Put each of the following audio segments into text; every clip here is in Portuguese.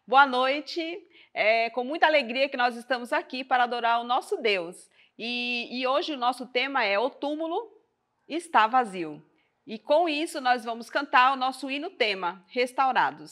Boa noite. É com muita alegria que nós estamos aqui para adorar o nosso Deus. E hoje o nosso tema é: o túmulo está vazio. E com isso nós vamos cantar o nosso hino tema, Restaurados.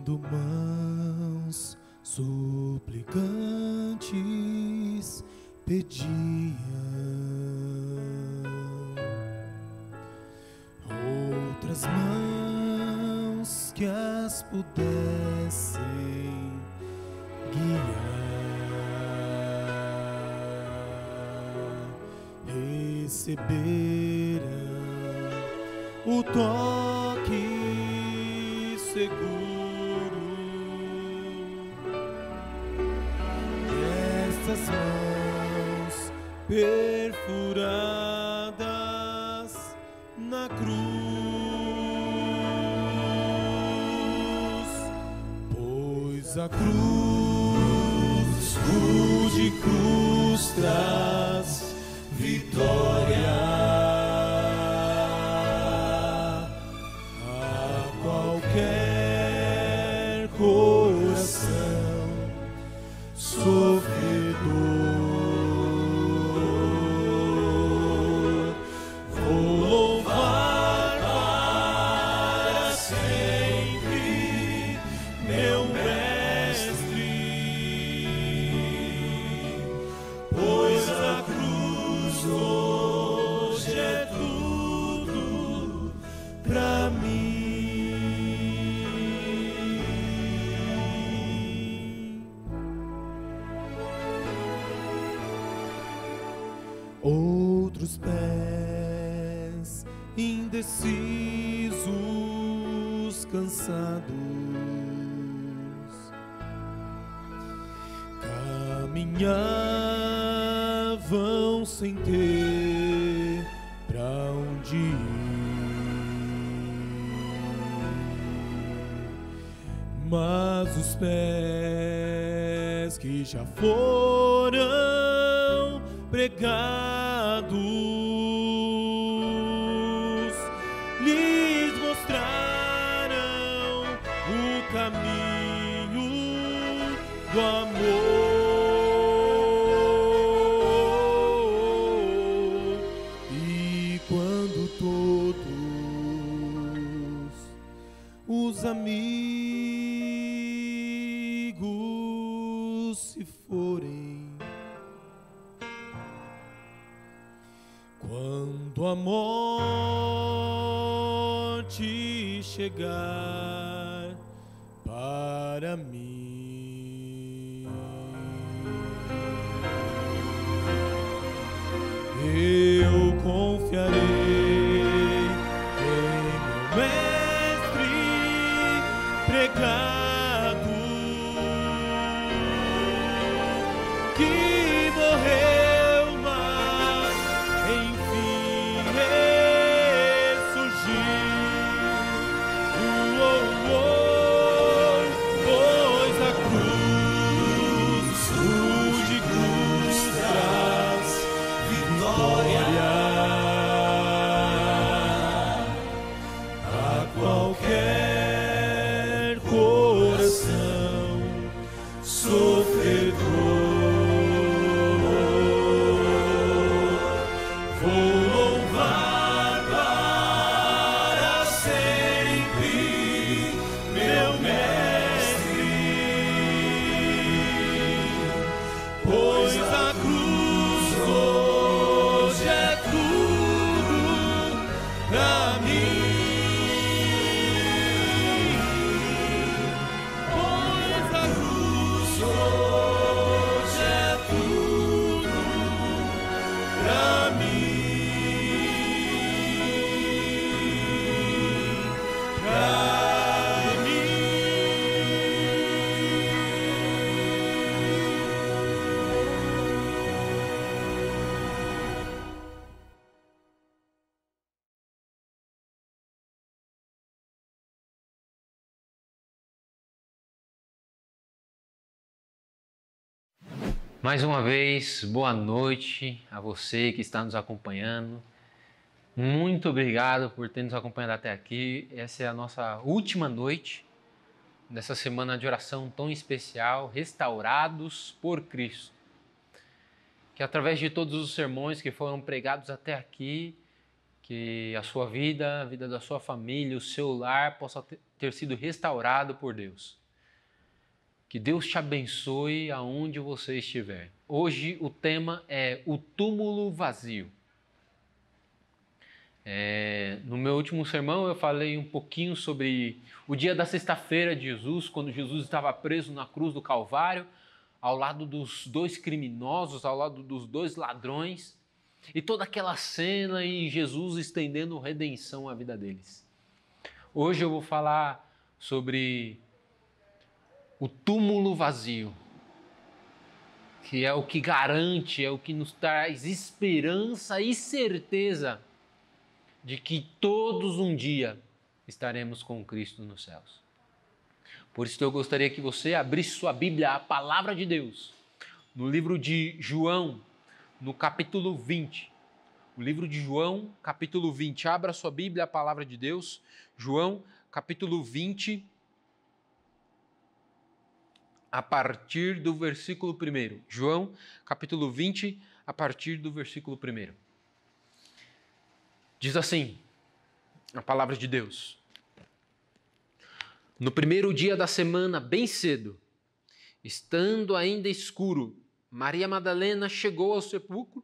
Quando mãos suplicantes pediam, outras mãos que as pudessem guiar, receberam o toque seguro dessas mãos perfuradas na cruz, pois a cruz de cruz traz vitória. Qualquer coração sofredor, vou louvar para sempre meu Mestre, pois a cruz hoje é tudo pra mim. Outros pés indecisos, cansados, caminhavam sem ter pra onde ir, mas os pés que já foram pregados lhes mostraram o caminho do amor. E quando todos os amigos se forem, quando a morte chegar para mim, eu confiarei em meu Mestre pregado, que morreu, mas enfim ressurgiu. Pois a cruz de cruz traz vitória a qualquer coração sofredor. Vou louvar para sempre meu Mestre, pois a cruz hoje é tudo pra mim. Pois a cruz hoje é tudo pra mim. Mais uma vez, boa noite a você que está nos acompanhando. Muito obrigado por ter nos acompanhado até aqui. Essa é a nossa última noite dessa semana de oração tão especial, Restaurados por Cristo. Que através de todos os sermões que foram pregados até aqui, que que a sua vida, a vida da sua família, o seu lar possa ter sido restaurado por Deus. Que Deus te abençoe aonde você estiver. Hoje o tema é o túmulo vazio. No meu último sermão eu falei um pouquinho sobre o dia da sexta-feira de Jesus, quando Jesus estava preso na cruz do Calvário, ao lado dos dois criminosos, ao lado dos dois ladrões, e toda aquela cena e Jesus estendendo redenção à vida deles. Hoje eu vou falar sobre o túmulo vazio, que é o que garante, é o que nos traz esperança e certeza de que todos um dia estaremos com Cristo nos céus. Por isso eu gostaria que você abrisse sua Bíblia, a Palavra de Deus, no livro de João, no capítulo 20. O livro de João, capítulo 20. Abra sua Bíblia, a Palavra de Deus. João, capítulo 20, a partir do versículo 1. João, capítulo 20, a partir do versículo 1. Diz assim, a Palavra de Deus. No primeiro dia da semana, bem cedo, estando ainda escuro, Maria Madalena chegou ao sepulcro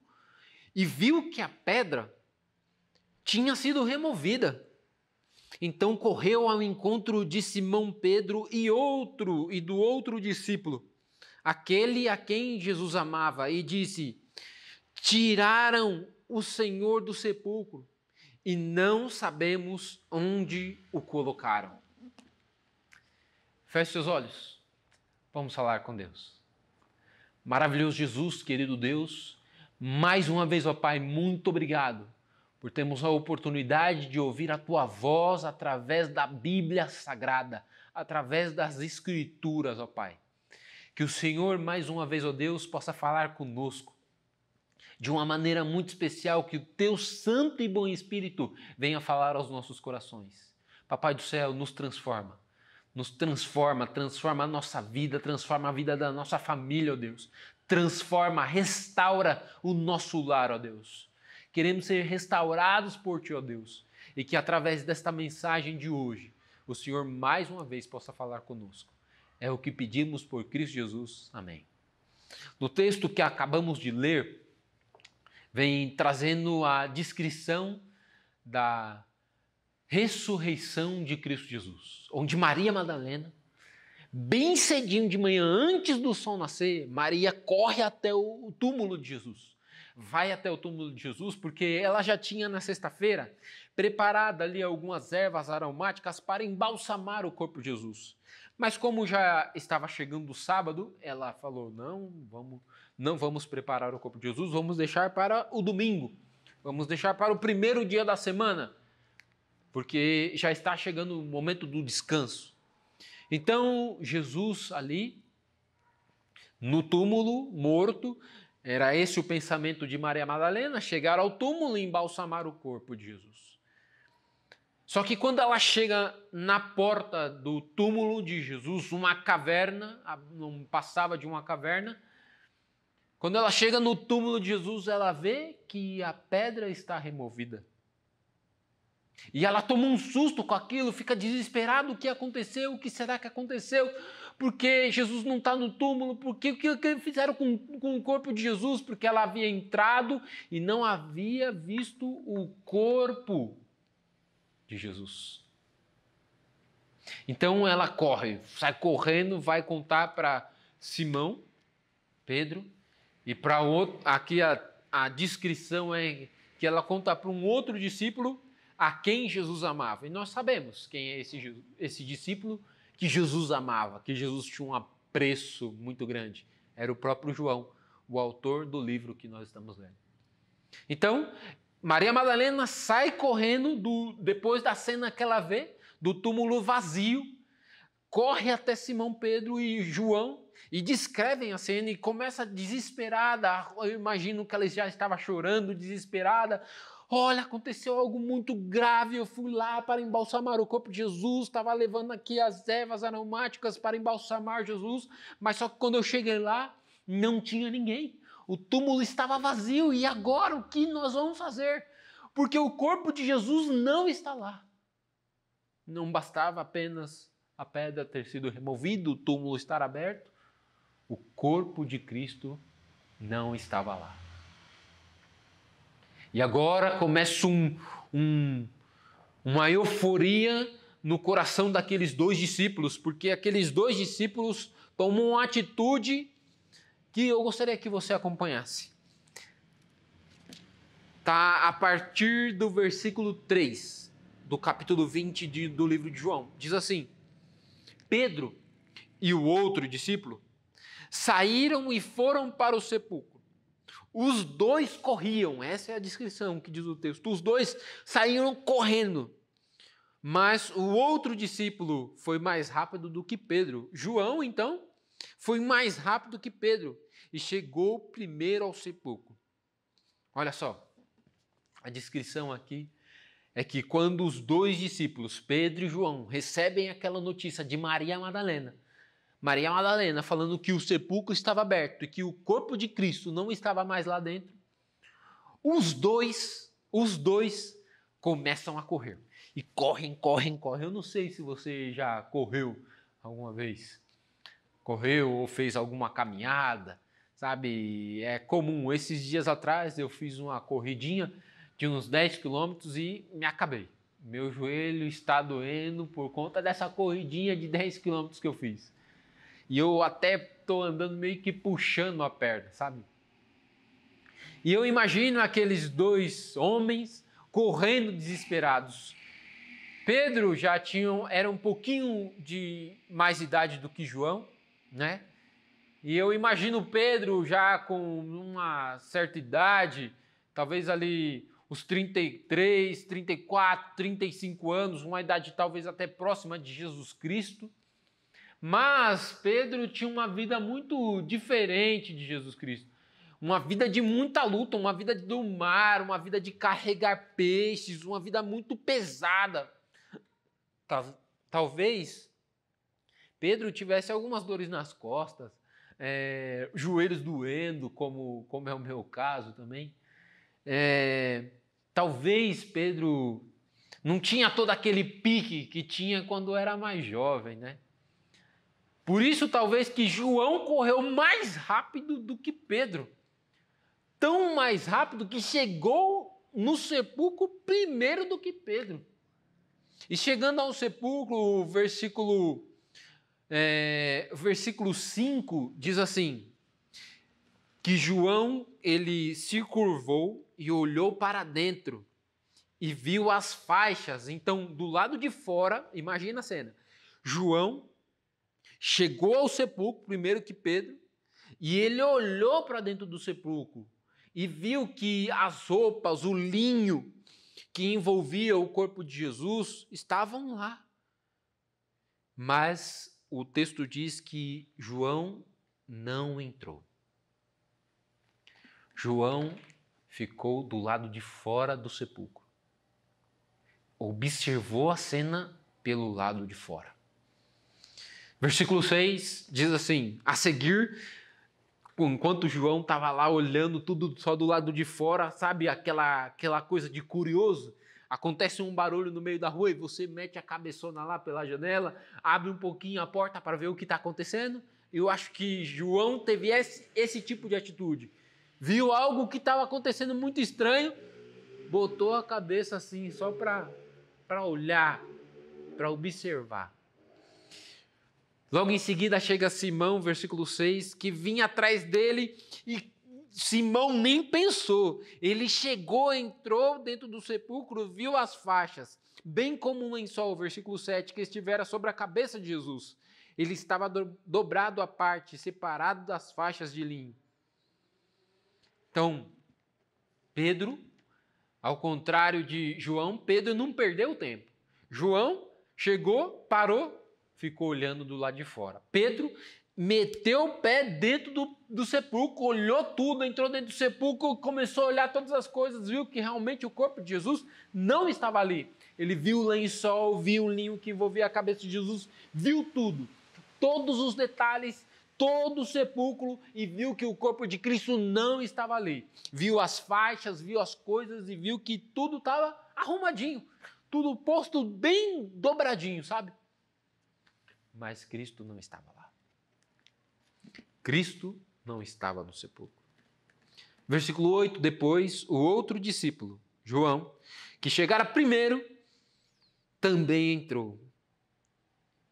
e viu que a pedra tinha sido removida. Então correu ao encontro de Simão Pedro e do outro discípulo, aquele a quem Jesus amava, e disse: tiraram o Senhor do sepulcro e não sabemos onde o colocaram. Feche seus olhos. Vamos falar com Deus. Maravilhoso Jesus, querido Deus, mais uma vez, ó Pai, muito obrigado por termos a oportunidade de ouvir a Tua voz através da Bíblia Sagrada, através das Escrituras, ó Pai. Que o Senhor, mais uma vez, ó Deus, possa falar conosco de uma maneira muito especial, que o Teu Santo e Bom Espírito venha falar aos nossos corações. Papai do céu, nos transforma. Transforma a nossa vida, transforma a vida da nossa família, ó Deus. Transforma, restaura o nosso lar, ó Deus. Queremos ser restaurados por Ti, ó Deus. E que através desta mensagem de hoje, o Senhor mais uma vez possa falar conosco. É o que pedimos por Cristo Jesus. Amém. No texto que acabamos de ler, vem trazendo a descrição da ressurreição de Cristo Jesus, onde Maria Madalena, bem cedinho de manhã, antes do sol nascer, Maria corre até o túmulo de Jesus. Vai até o túmulo de Jesus porque ela já tinha na sexta-feira preparado ali algumas ervas aromáticas para embalsamar o corpo de Jesus. Mas como já estava chegando o sábado, ela falou: não vamos preparar o corpo de Jesus, vamos deixar para o domingo, vamos deixar para o primeiro dia da semana, porque já está chegando o momento do descanso. Então, Jesus ali, no túmulo, morto, era esse o pensamento de Maria Madalena, chegar ao túmulo e embalsamar o corpo de Jesus. Só que quando ela chega na porta do túmulo de Jesus, uma caverna, não passava de uma caverna, quando ela chega no túmulo de Jesus, ela vê que a pedra está removida. E ela toma um susto com aquilo, fica desesperada: o que aconteceu? O que será que aconteceu? Porque Jesus não está no túmulo? Porque o que fizeram com o corpo de Jesus? Porque ela havia entrado e não havia visto o corpo de Jesus. Então ela sai correndo, vai contar para Simão, Pedro, e para outro. Aqui a descrição é que ela conta para um outro discípulo a quem Jesus amava. E nós sabemos quem é esse discípulo que Jesus amava, que Jesus tinha um apreço muito grande. Era o próprio João, o autor do livro que nós estamos lendo. Então, Maria Madalena sai correndo depois da cena que ela vê, do túmulo vazio, corre até Simão Pedro e João e descrevem a cena e começa desesperada. Eu imagino que ela já estava chorando, desesperada. Olha, aconteceu algo muito grave, eu fui lá para embalsamar o corpo de Jesus, estava levando aqui as ervas aromáticas para embalsamar Jesus, mas só que quando eu cheguei lá, não tinha ninguém. O túmulo estava vazio, e agora o que nós vamos fazer? porque o corpo de Jesus não está lá. Não bastava apenas a pedra ter sido removida, o túmulo estar aberto, o corpo de Cristo não estava lá. E agora começa uma euforia no coração daqueles 2 discípulos, porque aqueles 2 discípulos tomam uma atitude que eu gostaria que você acompanhasse. Está a partir do versículo 3 do capítulo 20 do livro de João. Diz assim: Pedro e o outro discípulo saíram e foram para o sepulcro. Os 2 corriam, essa é a descrição que diz o texto. Os 2 saíram correndo, mas o outro discípulo foi mais rápido do que Pedro. João, então, foi mais rápido que Pedro e chegou primeiro ao sepulcro. Olha só, a descrição aqui é que quando os 2 discípulos, Pedro e João, recebem aquela notícia de Maria Madalena falando que o sepulcro estava aberto e que o corpo de Cristo não estava mais lá dentro, os dois começam a correr. E correm. Eu não sei se você já correu alguma vez. Correu ou fez alguma caminhada, sabe? É comum. Esses dias atrás eu fiz uma corridinha de uns 10 quilômetros e me acabei. Meu joelho está doendo por conta dessa corridinha de 10 quilômetros que eu fiz. E eu até estou andando meio que puxando a perna, sabe? E eu imagino aqueles 2 homens correndo desesperados. Pedro era um pouquinho de mais idade do que João, né? E eu imagino Pedro já com uma certa idade, talvez ali os 33, 34, 35 anos, uma idade talvez até próxima de Jesus Cristo. Mas Pedro tinha uma vida muito diferente de Jesus Cristo. Uma vida de muita luta, uma vida do mar, uma vida de carregar peixes, uma vida muito pesada. Talvez Pedro tivesse algumas dores nas costas, joelhos doendo, como é o meu caso também. Talvez Pedro não tinha todo aquele pique que tinha quando era mais jovem, né? Por isso, talvez que João correu mais rápido do que Pedro. Tão mais rápido que chegou no sepulcro primeiro do que Pedro. E chegando ao sepulcro, o versículo 5 diz assim, que João, ele se curvou e olhou para dentro e viu as faixas. Então, do lado de fora, imagina a cena, João chegou ao sepulcro primeiro que Pedro e ele olhou para dentro do sepulcro e viu que as roupas, o linho que envolvia o corpo de Jesus estavam lá. Mas o texto diz que João não entrou. João ficou do lado de fora do sepulcro. Observou a cena pelo lado de fora. Versículo 6 diz assim, a seguir, enquanto João estava lá olhando tudo só do lado de fora, sabe aquela coisa de curioso? Acontece um barulho no meio da rua e você mete a cabeçona lá pela janela, abre um pouquinho a porta para ver o que está acontecendo. Eu acho que João teve esse tipo de atitude. Viu algo que estava acontecendo muito estranho, botou a cabeça assim só para olhar, para observar. Logo em seguida chega Simão, versículo 6, que vinha atrás dele e Simão nem pensou. Ele chegou, entrou dentro do sepulcro, viu as faixas, bem como um lençol, versículo 7, que estivera sobre a cabeça de Jesus. Ele estava dobrado à parte, separado das faixas de linho. Então, Pedro, ao contrário de João, Pedro não perdeu tempo. João chegou, parou, ficou olhando do lado de fora. Pedro meteu o pé dentro do sepulcro, olhou tudo, entrou dentro do sepulcro, começou a olhar todas as coisas, viu que realmente o corpo de Jesus não estava ali. Ele viu o lençol, viu o linho que envolvia a cabeça de Jesus, viu tudo. Todos os detalhes, todo o sepulcro e viu que o corpo de Cristo não estava ali. Viu as faixas, viu as coisas e viu que tudo estava arrumadinho. Tudo posto bem dobradinho, sabe? Mas Cristo não estava lá. Cristo não estava no sepulcro. Versículo 8, depois o outro discípulo, João, que chegara primeiro, também entrou.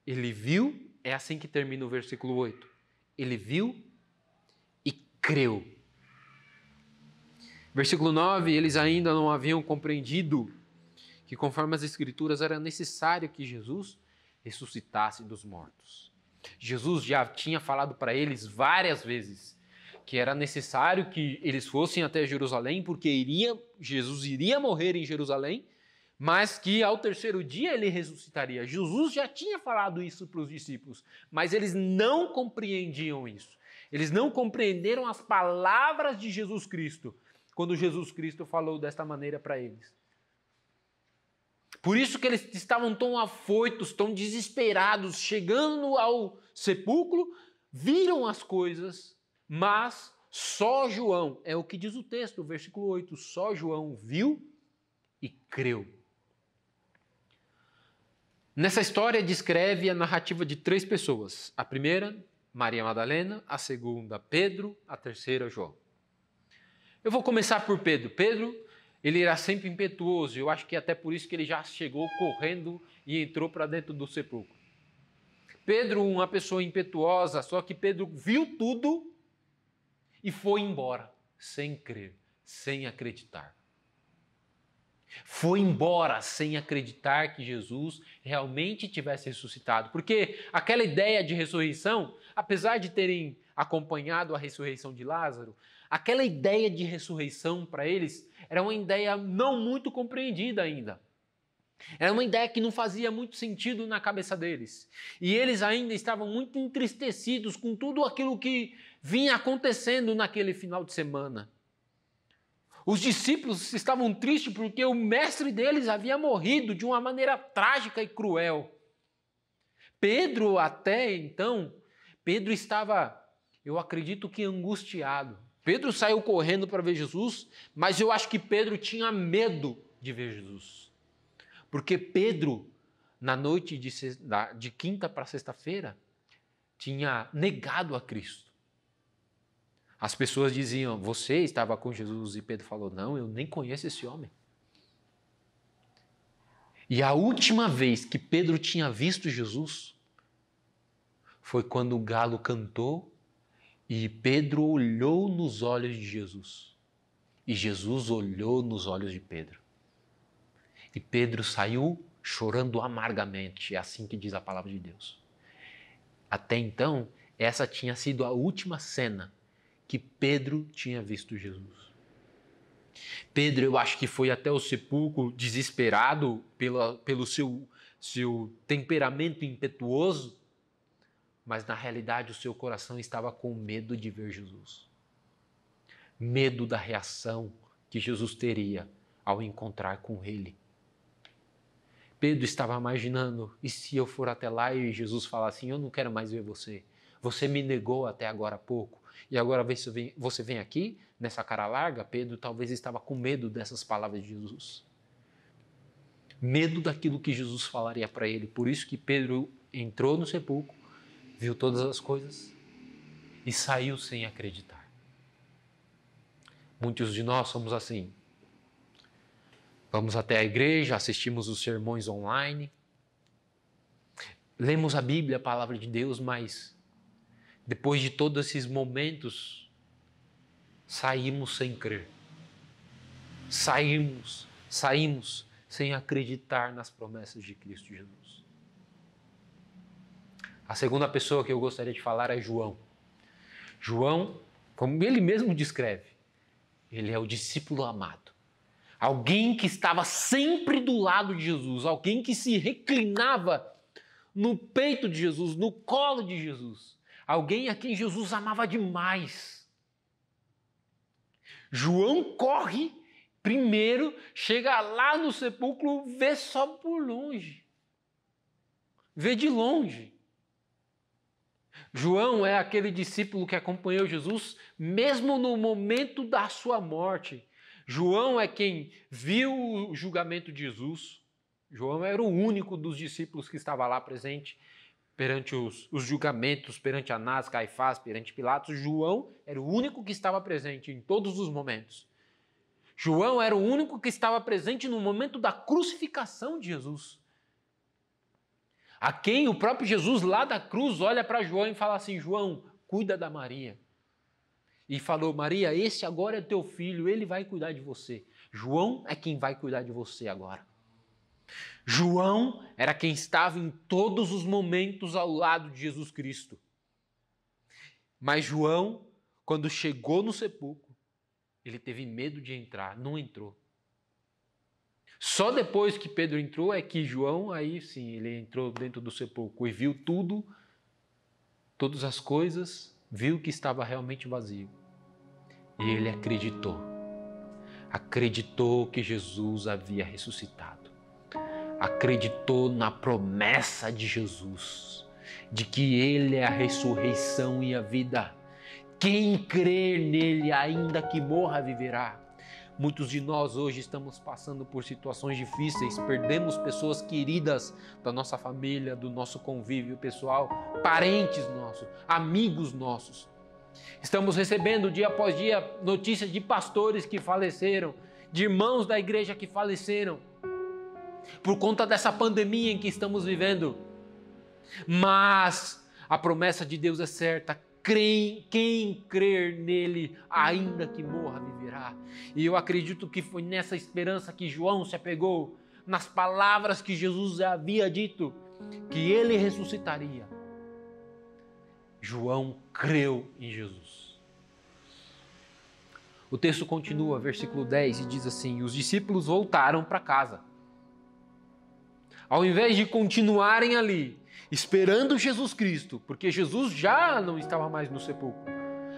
Ele viu, é assim que termina o versículo 8. Ele viu e creu. Versículo 9, eles ainda não haviam compreendido que conforme as Escrituras era necessário que Jesus ressuscitasse dos mortos. Jesus já tinha falado para eles várias vezes que era necessário que eles fossem até Jerusalém, porque Jesus iria morrer em Jerusalém, mas que ao terceiro dia ele ressuscitaria. Jesus já tinha falado isso para os discípulos, mas eles não compreendiam isso. Eles não compreenderam as palavras de Jesus Cristo, quando Jesus Cristo falou desta maneira para eles. Por isso que eles estavam tão afoitos, tão desesperados, chegando ao sepulcro, viram as coisas, mas só João, é o que diz o texto, versículo 8, só João viu e creu. Nessa história descreve a narrativa de 3 pessoas. A primeira, Maria Madalena, a segunda, Pedro, a terceira, João. Eu vou começar por Pedro. Pedro, ele era sempre impetuoso, eu acho que até por isso que ele já chegou correndo e entrou para dentro do sepulcro. Pedro, uma pessoa impetuosa, só que Pedro viu tudo e foi embora, sem crer, sem acreditar. Foi embora sem acreditar que Jesus realmente tivesse ressuscitado. Porque aquela ideia de ressurreição, apesar de terem acompanhado a ressurreição de Lázaro, aquela ideia de ressurreição para eles era uma ideia não muito compreendida ainda. Era uma ideia que não fazia muito sentido na cabeça deles. E eles ainda estavam muito entristecidos com tudo aquilo que vinha acontecendo naquele final de semana. Os discípulos estavam tristes porque o mestre deles havia morrido de uma maneira trágica e cruel. Pedro, até então, Pedro estava, eu acredito que angustiado. Pedro saiu correndo para ver Jesus, mas eu acho que Pedro tinha medo de ver Jesus. Porque Pedro, na noite de quinta para sexta-feira, tinha negado a Cristo. As pessoas diziam, você estava com Jesus? E Pedro falou, não, eu nem conheço esse homem. E a última vez que Pedro tinha visto Jesus foi quando o galo cantou e Pedro olhou nos olhos de Jesus. E Jesus olhou nos olhos de Pedro. E Pedro saiu chorando amargamente, é assim que diz a palavra de Deus. Até então, essa tinha sido a última cena que Pedro tinha visto Jesus. Pedro, eu acho que foi até o sepulcro desesperado pelo seu temperamento impetuoso, mas na realidade o seu coração estava com medo de ver Jesus. Medo da reação que Jesus teria ao encontrar com ele. Pedro estava imaginando, e se eu for até lá e Jesus falar assim, eu não quero mais ver você. Você me negou até agora há pouco. E agora você vem aqui, nessa cara larga? Pedro talvez estava com medo dessas palavras de Jesus. Medo daquilo que Jesus falaria para ele. Por isso que Pedro entrou no sepulcro, viu todas as coisas e saiu sem acreditar. Muitos de nós somos assim. Vamos até a igreja, assistimos os sermões online, lemos a Bíblia, a palavra de Deus, mas depois de todos esses momentos, saímos sem crer. Saímos sem acreditar nas promessas de Cristo Jesus. A segunda pessoa que eu gostaria de falar é João. João, como ele mesmo descreve, ele é o discípulo amado. Alguém que estava sempre do lado de Jesus, alguém que se reclinava no peito de Jesus, no colo de Jesus. Alguém a quem Jesus amava demais. João corre primeiro, chega lá no sepulcro, vê só por longe. Vê de longe. João é aquele discípulo que acompanhou Jesus mesmo no momento da sua morte. João é quem viu o julgamento de Jesus. João era o único dos discípulos que estava lá presente perante os julgamentos, perante Anás, Caifás, perante Pilatos. João era o único que estava presente em todos os momentos. João era o único que estava presente no momento da crucificação de Jesus. A quem o próprio Jesus lá da cruz olha para João e fala assim: João, cuida da Maria. E falou: Maria, esse agora é teu filho, ele vai cuidar de você. João é quem vai cuidar de você agora. João era quem estava em todos os momentos ao lado de Jesus Cristo. Mas João, quando chegou no sepulcro, ele teve medo de entrar, não entrou. Só depois que Pedro entrou é que João, aí sim, ele entrou dentro do sepulcro e viu tudo, todas as coisas, viu que estava realmente vazio. E ele acreditou. Acreditou que Jesus havia ressuscitado. Acreditou na promessa de Jesus, de que Ele é a ressurreição e a vida. Quem crer nele, ainda que morra, viverá. Muitos de nós hoje estamos passando por situações difíceis, perdemos pessoas queridas da nossa família, do nosso convívio pessoal, parentes nossos, amigos nossos. Estamos recebendo dia após dia notícias de pastores que faleceram, de irmãos da igreja que faleceram, por conta dessa pandemia em que estamos vivendo. Mas a promessa de Deus é certa. Quem crer nele, ainda que morra, viverá. E eu acredito que foi nessa esperança que João se apegou, nas palavras que Jesus havia dito, que ele ressuscitaria. João creu em Jesus. O texto continua, versículo 10, e diz assim: os discípulos voltaram para casa. Ao invés de continuarem ali, esperando Jesus Cristo, porque Jesus já não estava mais no sepulcro.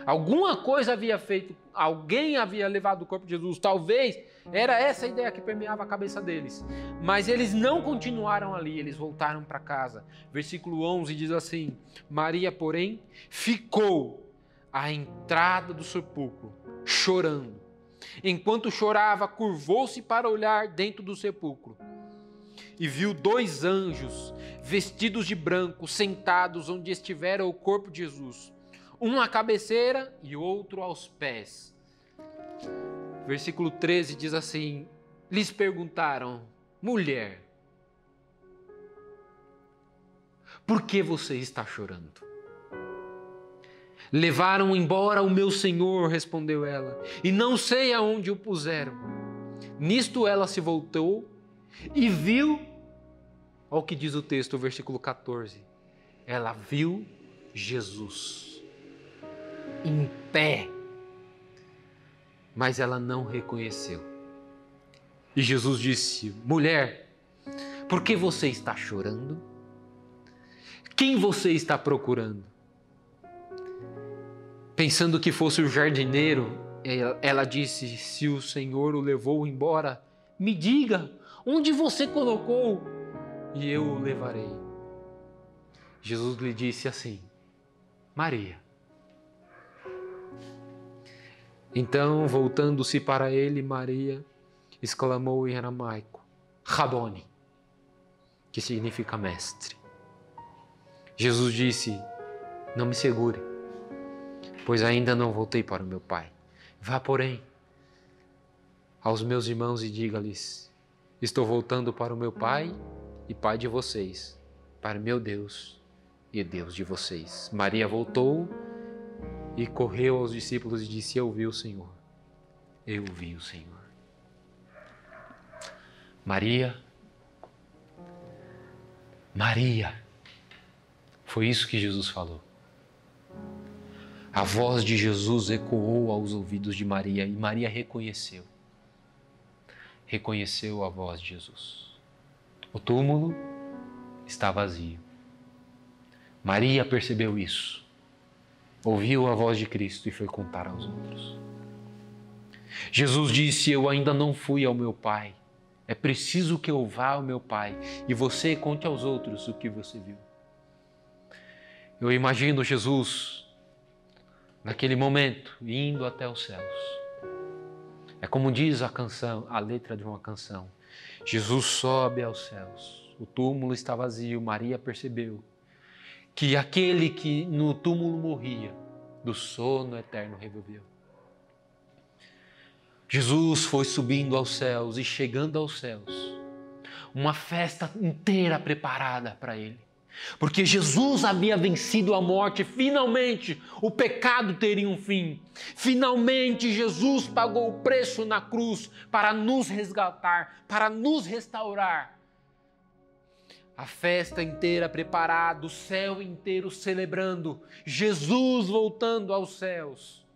Alguma coisa havia feito, alguém havia levado o corpo de Jesus, talvez era essa a ideia que permeava a cabeça deles. Mas eles não continuaram ali, eles voltaram para casa. Versículo 11 diz assim: Maria, porém, ficou à entrada do sepulcro, chorando. Enquanto chorava, curvou-se para olhar dentro do sepulcro. E viu 2 anjos, vestidos de branco, sentados onde estivera o corpo de Jesus. Um à cabeceira e outro aos pés. Versículo 13 diz assim: lhes perguntaram: mulher, por que você está chorando? Levaram embora o meu Senhor, respondeu ela, e não sei aonde o puseram. Nisto ela se voltou e viu, olha o que diz o texto, o versículo 14. Ela viu Jesus em pé, mas ela não reconheceu. E Jesus disse: mulher, por que você está chorando? Quem você está procurando? Pensando que fosse o jardineiro, ela disse: se o Senhor o levou embora, me diga onde você colocou e eu o levarei. Jesus lhe disse assim: Maria. Então, voltando-se para ele, Maria exclamou em aramaico: Rabone, que significa mestre. Jesus disse: não me segure, pois ainda não voltei para o meu Pai. Vá, porém, aos meus irmãos e diga-lhes: estou voltando para o meu Pai e Pai de vocês, para meu Deus e Deus de vocês. Maria voltou e correu aos discípulos e disse: eu vi o Senhor, eu vi o Senhor. Maria, foi isso que Jesus falou. A voz de Jesus ecoou aos ouvidos de Maria e Maria reconheceu a voz de Jesus. O túmulo está vazio. Maria percebeu isso, ouviu a voz de Cristo e foi contar aos outros. Jesus disse: eu ainda não fui ao meu Pai. É preciso que eu vá ao meu Pai e você conte aos outros o que você viu. Eu imagino Jesus, naquele momento, indo até os céus. É como diz a canção, a letra de uma canção. Jesus sobe aos céus. O túmulo está vazio. Maria percebeu que aquele que no túmulo morria, do sono eterno reviveu. Jesus foi subindo aos céus e chegando aos céus. Uma festa inteira preparada para ele. Porque Jesus havia vencido a morte, finalmente o pecado teria um fim. Finalmente Jesus pagou o preço na cruz para nos resgatar, para nos restaurar. A festa inteira preparada, o céu inteiro celebrando, Jesus voltando aos céus.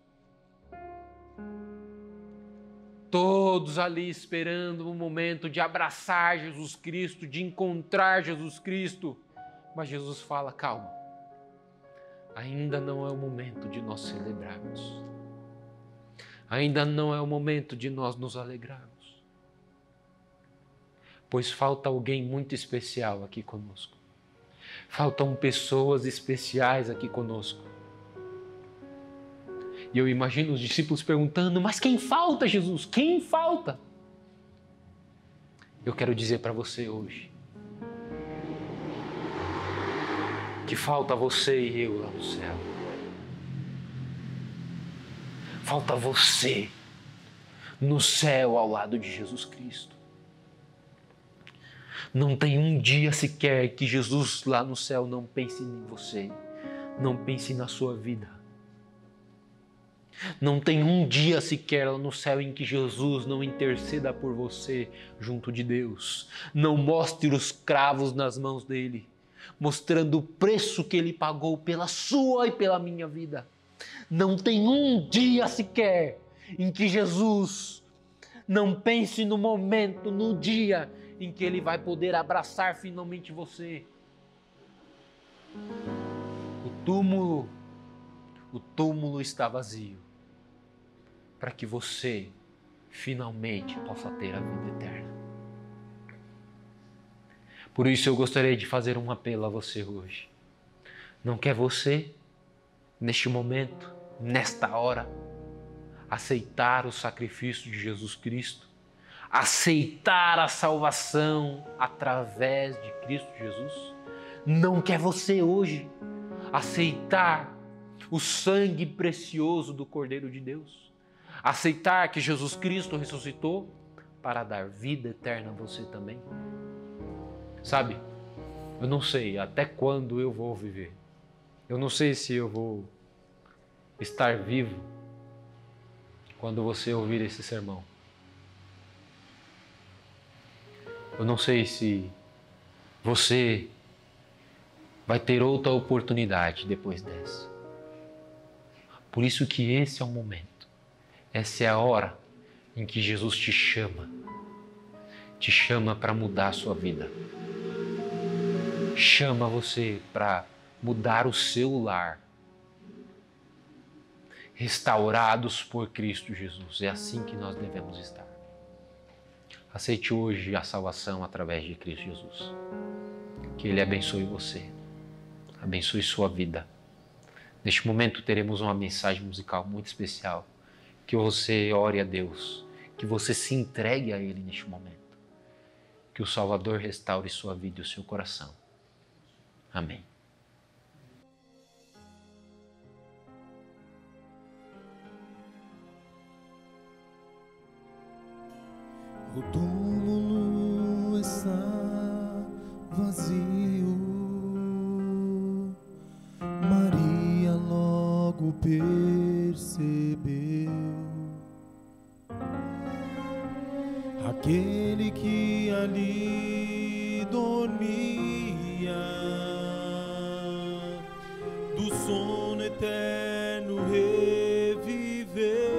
Todos ali esperando o momento de abraçar Jesus Cristo, de encontrar Jesus Cristo. Mas Jesus fala, calma, ainda não é o momento de nós celebrarmos. Ainda não é o momento de nós nos alegrarmos. Pois falta alguém muito especial aqui conosco. Faltam pessoas especiais aqui conosco. E eu imagino os discípulos perguntando, mas quem falta, Jesus? Quem falta? Eu quero dizer para você hoje, que falta você e eu lá no céu. Falta você no céu ao lado de Jesus Cristo. Não tem um dia sequer que Jesus lá no céu não pense em você, não pense na sua vida. Não tem um dia sequer lá no céu em que Jesus não interceda por você junto de Deus. Não mostre os cravos nas mãos dele, mostrando o preço que ele pagou pela sua e pela minha vida. Não tem um dia sequer em que Jesus não pense no momento, no dia em que ele vai poder abraçar finalmente você. O túmulo está vazio para que você finalmente possa ter a vida eterna. Por isso eu gostaria de fazer um apelo a você hoje. Não quer você, neste momento, nesta hora, aceitar o sacrifício de Jesus Cristo? Aceitar a salvação através de Cristo Jesus? Não quer você hoje aceitar o sangue precioso do Cordeiro de Deus? Aceitar que Jesus Cristo ressuscitou para dar vida eterna a você também? Sabe, eu não sei até quando eu vou viver. Eu não sei se eu vou estar vivo quando você ouvir esse sermão. Eu não sei se você vai ter outra oportunidade depois dessa. Por isso que esse é o momento. Essa é a hora em que Jesus te chama. Te chama para mudar a sua vida. Chama você para mudar o seu lar. Restaurados por Cristo Jesus. É assim que nós devemos estar. Aceite hoje a salvação através de Cristo Jesus. Que Ele abençoe você. Abençoe sua vida. Neste momento teremos uma mensagem musical muito especial. Que você ore a Deus. Que você se entregue a Ele neste momento. Que o Salvador restaure sua vida e o seu coração. Amém. O túmulo está vazio. Maria logo percebeu. Aquele que ali dormia, do sono eterno reviveu.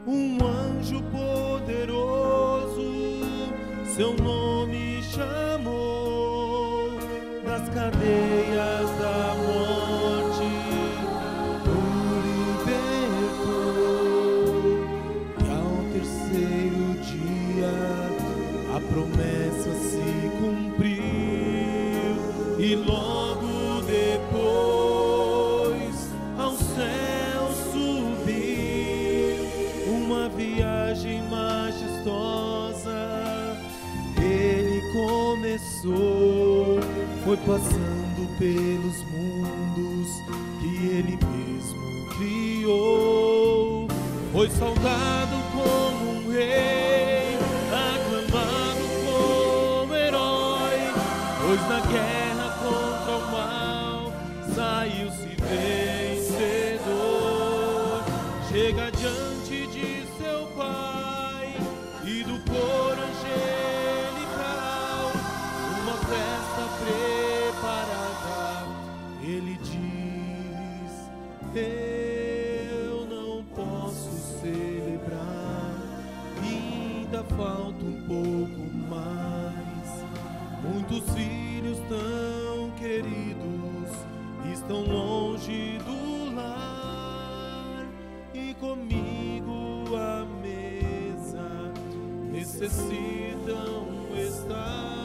Um anjo poderoso seu nome chamou, das cadeias da morte o libertou. E ao terceiro dia a promessa se cumpriu. começou, foi passando pelos mundos que Ele mesmo criou. Foi saudado como um rei, aclamado como herói, pois na guerra contra o mal saiu-se vencedor. Chega diante de seu Pai e do coro angelical, uma festa preparada. Ele diz: eu não posso celebrar, ainda falta um pouco mais. Muitos filhos tão queridos estão longe do lar, e comigo à mesa necessitam estar.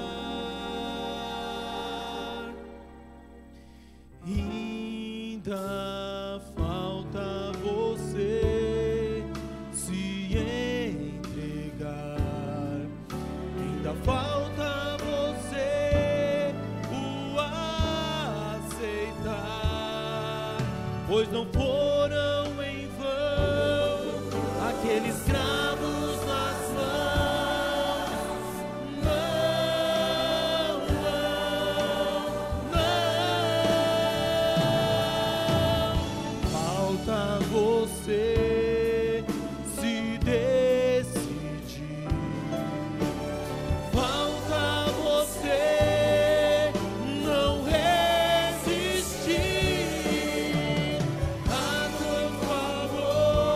Ainda falta você se entregar, ainda falta você o aceitar, pois não foram em vão aqueles cravos nas mãos. Não, não, não. Falta você se decidir, falta você não resistir a teu favor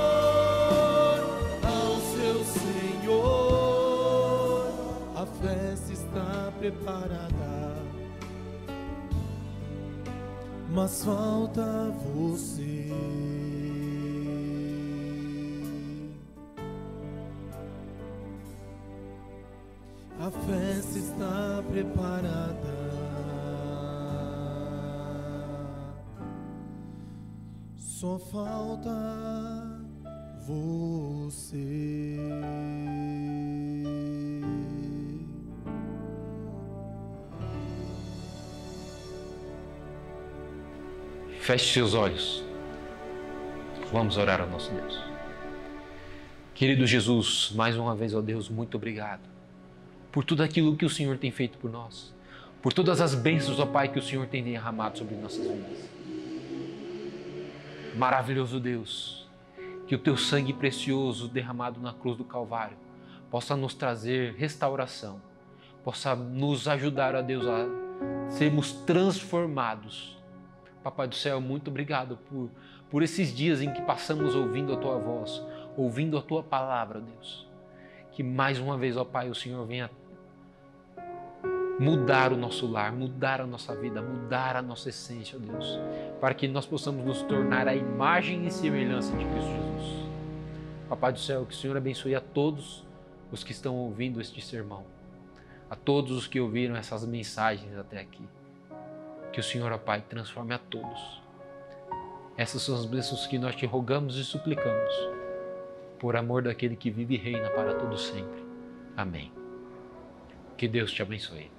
ao seu Senhor. A festa está preparada, mas falta você. A festa está preparada, só falta você. Feche seus olhos. Vamos orar ao nosso Deus. Querido Jesus, mais uma vez, ó Deus, muito obrigado por tudo aquilo que o Senhor tem feito por nós, por todas as bênçãos, ó Pai, que o Senhor tem derramado sobre nossas vidas. Maravilhoso Deus, que o Teu sangue precioso derramado na cruz do Calvário possa nos trazer restauração, possa nos ajudar, ó Deus, a sermos transformados. Papai do céu, muito obrigado por esses dias em que passamos ouvindo a Tua voz, ouvindo a Tua palavra, ó Deus. Que mais uma vez, ó Pai, o Senhor venha mudar o nosso lar, mudar a nossa vida, mudar a nossa essência, ó Deus, para que nós possamos nos tornar a imagem e semelhança de Cristo Jesus. Papai do céu, que o Senhor abençoe a todos os que estão ouvindo este sermão, a todos os que ouviram essas mensagens até aqui. Que o Senhor, ó Pai, transforme a todos. Essas são as bênçãos que nós te rogamos e suplicamos, por amor daquele que vive e reina para todo sempre. Amém. Que Deus te abençoe.